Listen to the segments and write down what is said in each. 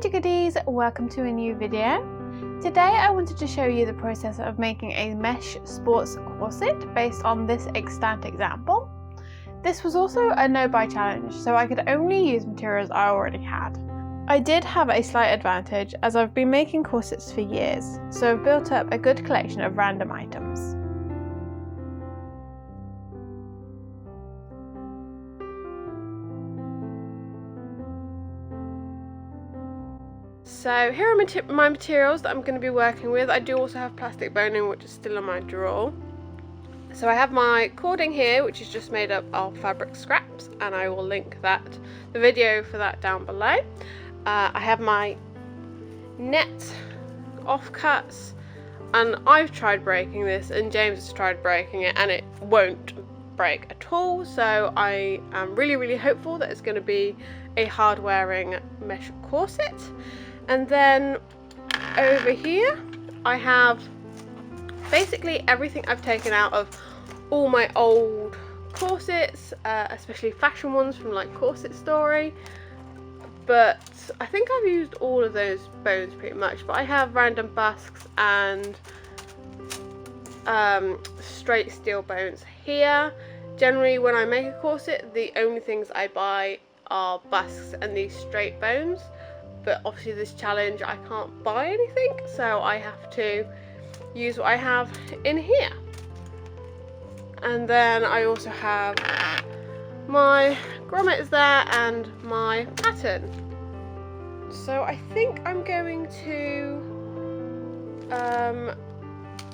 Chickadees, welcome to a new video. Today I wanted to show you the process of making a mesh sports corset based on this extant example. This was also a no-buy challenge, so I could only use materials I already had. I did have a slight advantage as I've been making corsets for years, so I've built up a good collection of random items. So here are my materials that I'm going to be working with. I do also have plastic boning, which is still in my drawer. So I have my cording here, which is just made up of fabric scraps, and I will link the video for that down below. I have my net offcuts, and I've tried breaking this, and James has tried breaking it, and it won't break at all. So I am really hopeful that it's going to be a hard wearing mesh corset. And then over here I have basically everything I've taken out of all my old corsets, especially fashion ones from like Corset Story, but I think I've used all of those bones pretty much. But I have random busks and straight steel bones here. Generally when I make a corset, the only things I buy are busks and these straight bones. But obviously this challenge I can't buy anything, so I have to use what I have in here. And then I also have my grommets there and my pattern. So I think I'm going to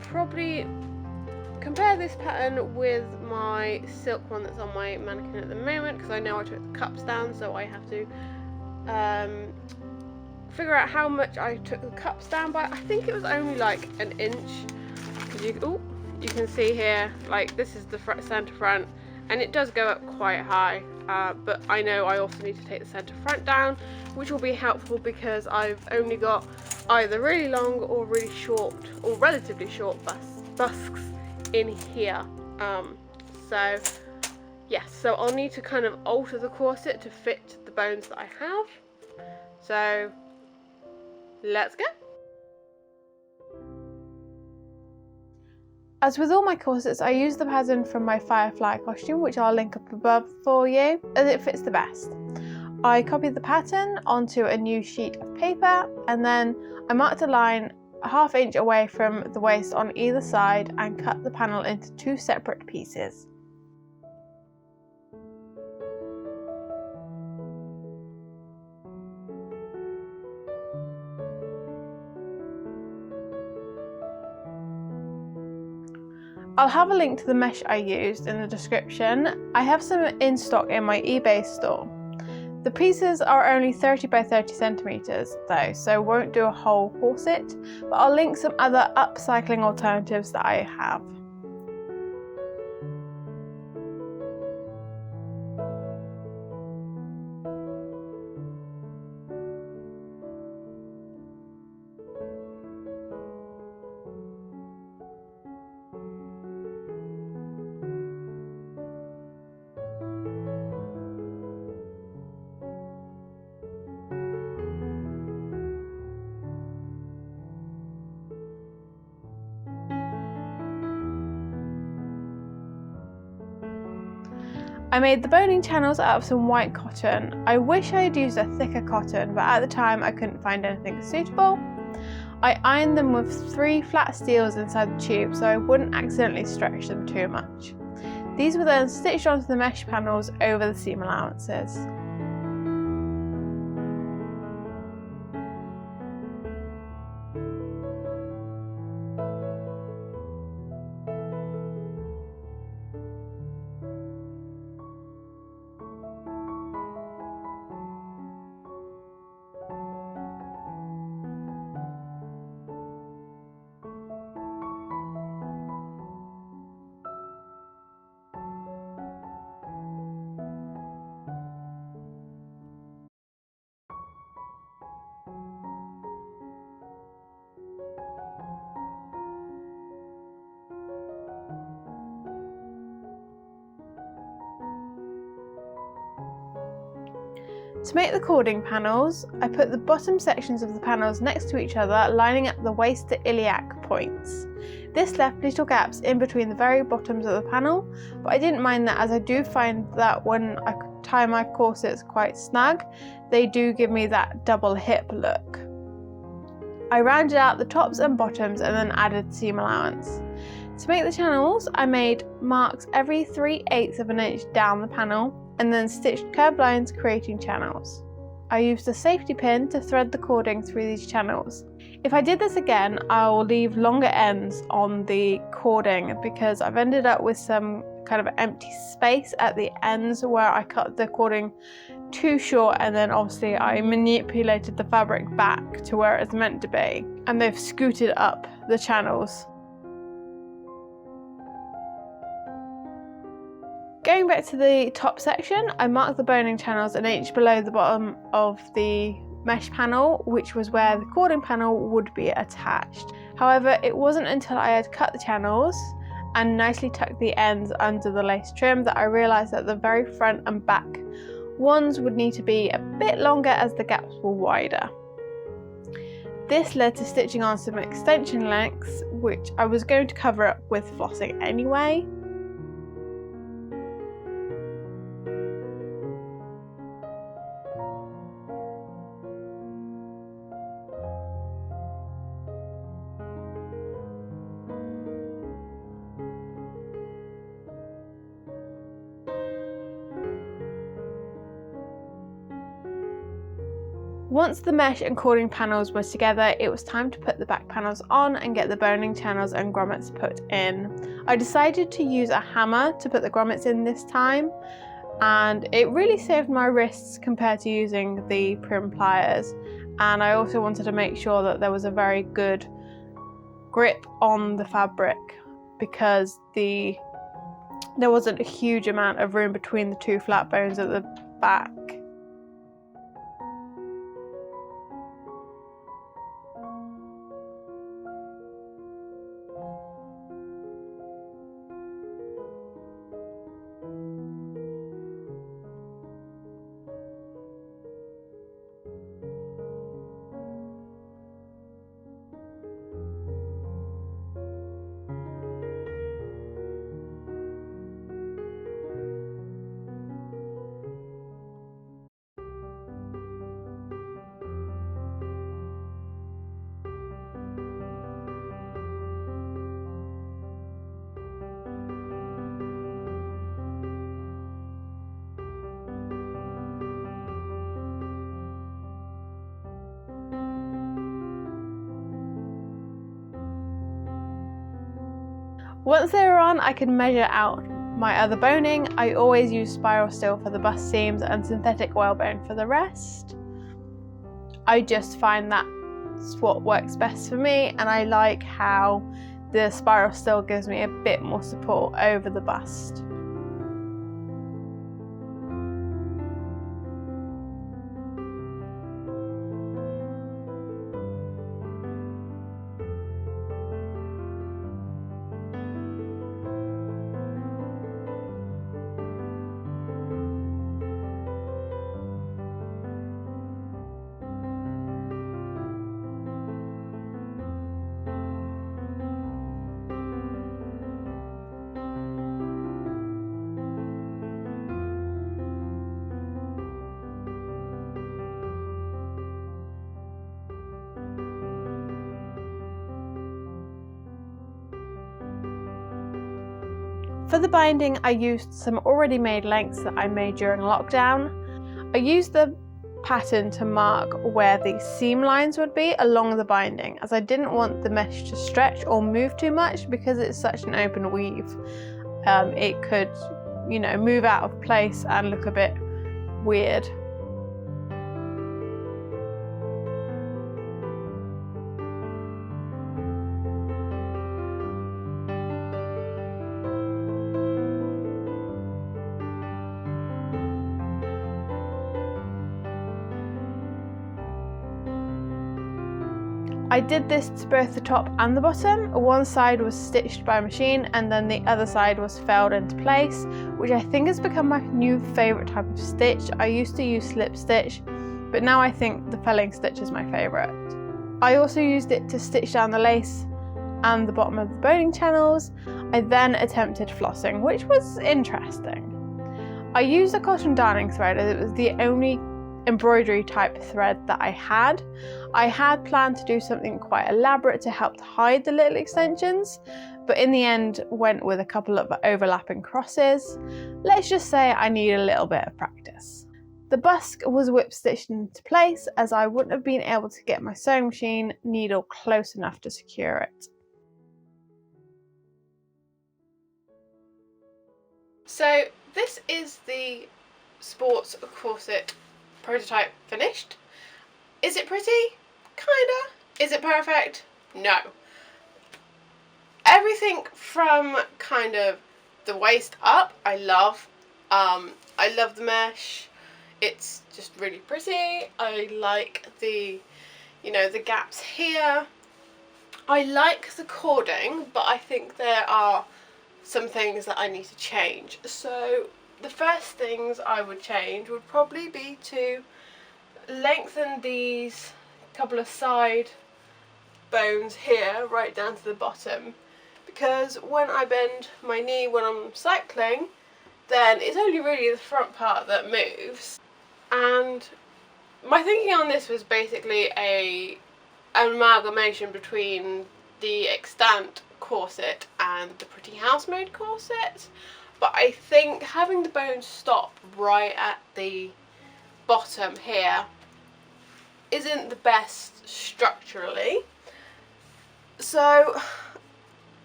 probably compare this pattern with my silk one that's on my mannequin at the moment, because I know I took the cups down, so I have to figure out how much I took the cups down by. I think it was only like an inch, because you can see here, like this is the center front, and it does go up quite high, but I know I also need to take the center front down, which will be helpful because I've only got either really long or really short, or relatively short busks in here. So yes, so I'll need to kind of alter the corset to fit the bones that I have. So let's go. As with all my corsets, I use the pattern from my Firefly costume, which I'll link up above for you, as it fits the best. I copied the pattern onto a new sheet of paper, and then I marked a line a ½ inch away from the waist on either side and cut the panel into two separate pieces. I'll have a link to the mesh I used in the description. I have some in stock in my eBay store. The pieces are only 30 by 30 centimeters though, so won't do a whole corset, but I'll link some other upcycling alternatives that I have. I made the boning channels out of some white cotton. I wish I had used a thicker cotton, but at the time I couldn't find anything suitable. I ironed them with 3 flat steels inside the tube so I wouldn't accidentally stretch them too much. These were then stitched onto the mesh panels over the seam allowances. To make the cording panels, I put the bottom sections of the panels next to each other, lining up the waist to iliac points. This left little gaps in between the very bottoms of the panel, but I didn't mind that, as I do find that when I tie my corsets quite snug, they do give me that double hip look. I rounded out the tops and bottoms and then added seam allowance. To make the channels, I made marks every 3/8 of an inch down the panel and then stitched curved lines creating channels. I used a safety pin to thread the cording through these channels. If I did this again, I'll leave longer ends on the cording because I've ended up with some kind of empty space at the ends where I cut the cording too short, and then obviously I manipulated the fabric back to where it's meant to be, and they've scooted up the channels. Going back to the top section, I marked the boning channels an inch below the bottom of the mesh panel, which was where the cording panel would be attached. However, it wasn't until I had cut the channels and nicely tucked the ends under the lace trim that I realised that the very front and back ones would need to be a bit longer as the gaps were wider. This led to stitching on some extension lengths, which I was going to cover up with flossing anyway. Once the mesh and cording panels were together, it was time to put the back panels on and get the boning channels and grommets put in. I decided to use a hammer to put the grommets in this time, and it really saved my wrists compared to using the prim pliers. And I also wanted to make sure that there was a very good grip on the fabric because there wasn't a huge amount of room between the two flat bones at the back. Once they were on, I could measure out my other boning. I always use spiral steel for the bust seams and synthetic whalebone for the rest. I just find that's what works best for me, and I like how the spiral steel gives me a bit more support over the bust. For the binding, I used some already made lengths that I made during lockdown. I used the pattern to mark where the seam lines would be along the binding, as I didn't want the mesh to stretch or move too much because it's such an open weave. It could, move out of place and look a bit weird. I did this to both the top and the bottom. One side was stitched by machine and then the other side was felled into place, which I think has become my new favourite type of stitch. I used to use slip stitch, but now I think the felling stitch is my favourite. I also used it to stitch down the lace and the bottom of the boning channels. I then attempted flossing, which was interesting. I used a cotton darning thread as it was the only embroidery type thread that I had. I had planned to do something quite elaborate to help to hide the little extensions, but in the end went with a couple of overlapping crosses. Let's just say I need a little bit of practice. The busk was whip stitched into place as I wouldn't have been able to get my sewing machine needle close enough to secure it. So this is the sports corset prototype finished. Is it pretty? Kinda. Is it perfect? No. Everything from kind of the waist up, I love. I love the mesh. It's just really pretty. I like the, the gaps here. I like the cording, but I think there are some things that I need to change. So the first things I would change would probably be to lengthen these couple of side bones here right down to the bottom, because when I bend my knee when I'm cycling, then it's only really the front part that moves. And my thinking on this was basically an amalgamation between the extant corset and the pretty house-made corset, but I think having the bones stop right at the bottom here isn't the best structurally, so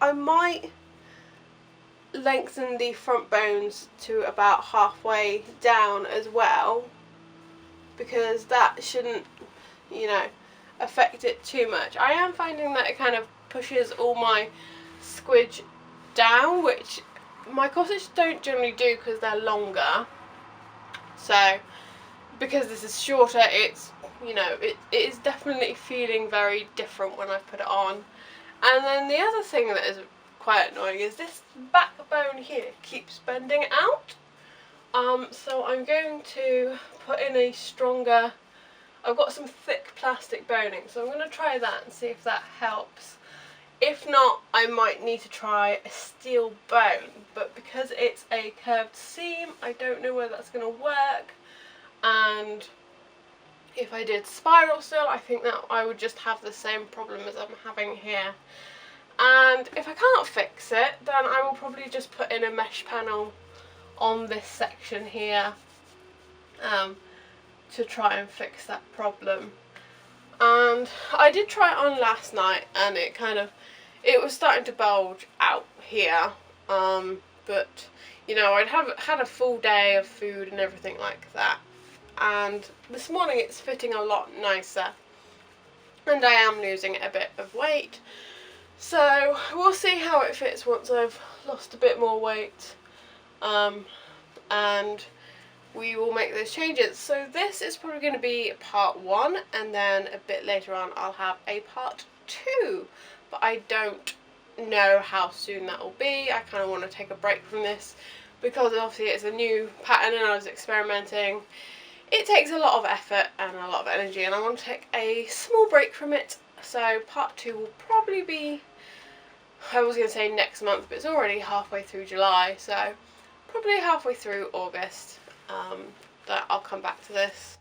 I might lengthen the front bones to about halfway down as well, because that shouldn't, affect it too much. I am finding that it kind of pushes all my squidge down, which my corsets don't generally do because they're longer. So because this is shorter, it's, it is definitely feeling very different when I put it on. And then the other thing that is quite annoying is this backbone here keeps bending out. So I'm going to put in a stronger, I've got some thick plastic boning, so I'm going to try that and see if that helps. If not, I might need to try a steel bone, but because it's a curved seam, I don't know whether that's going to work. And if I did spiral steel, I think that I would just have the same problem as I'm having here. And if I can't fix it, then I will probably just put in a mesh panel on this section here to try and fix that problem. And I did try it on last night, and it was starting to bulge out here, but I'd had a full day of food and everything like that, and this morning it's fitting a lot nicer, and I am losing a bit of weight, so we'll see how it fits once I've lost a bit more weight, and we will make those changes. So this is probably going to be part 1, and then a bit later on I'll have a part 2, but I don't know how soon that will be. I kind of want to take a break from this because obviously it's a new pattern and I was experimenting. It takes a lot of effort and a lot of energy, and I want to take a small break from it. So part 2 will probably be, I was going to say next month, but it's already halfway through July, so probably halfway through August that I'll come back to this.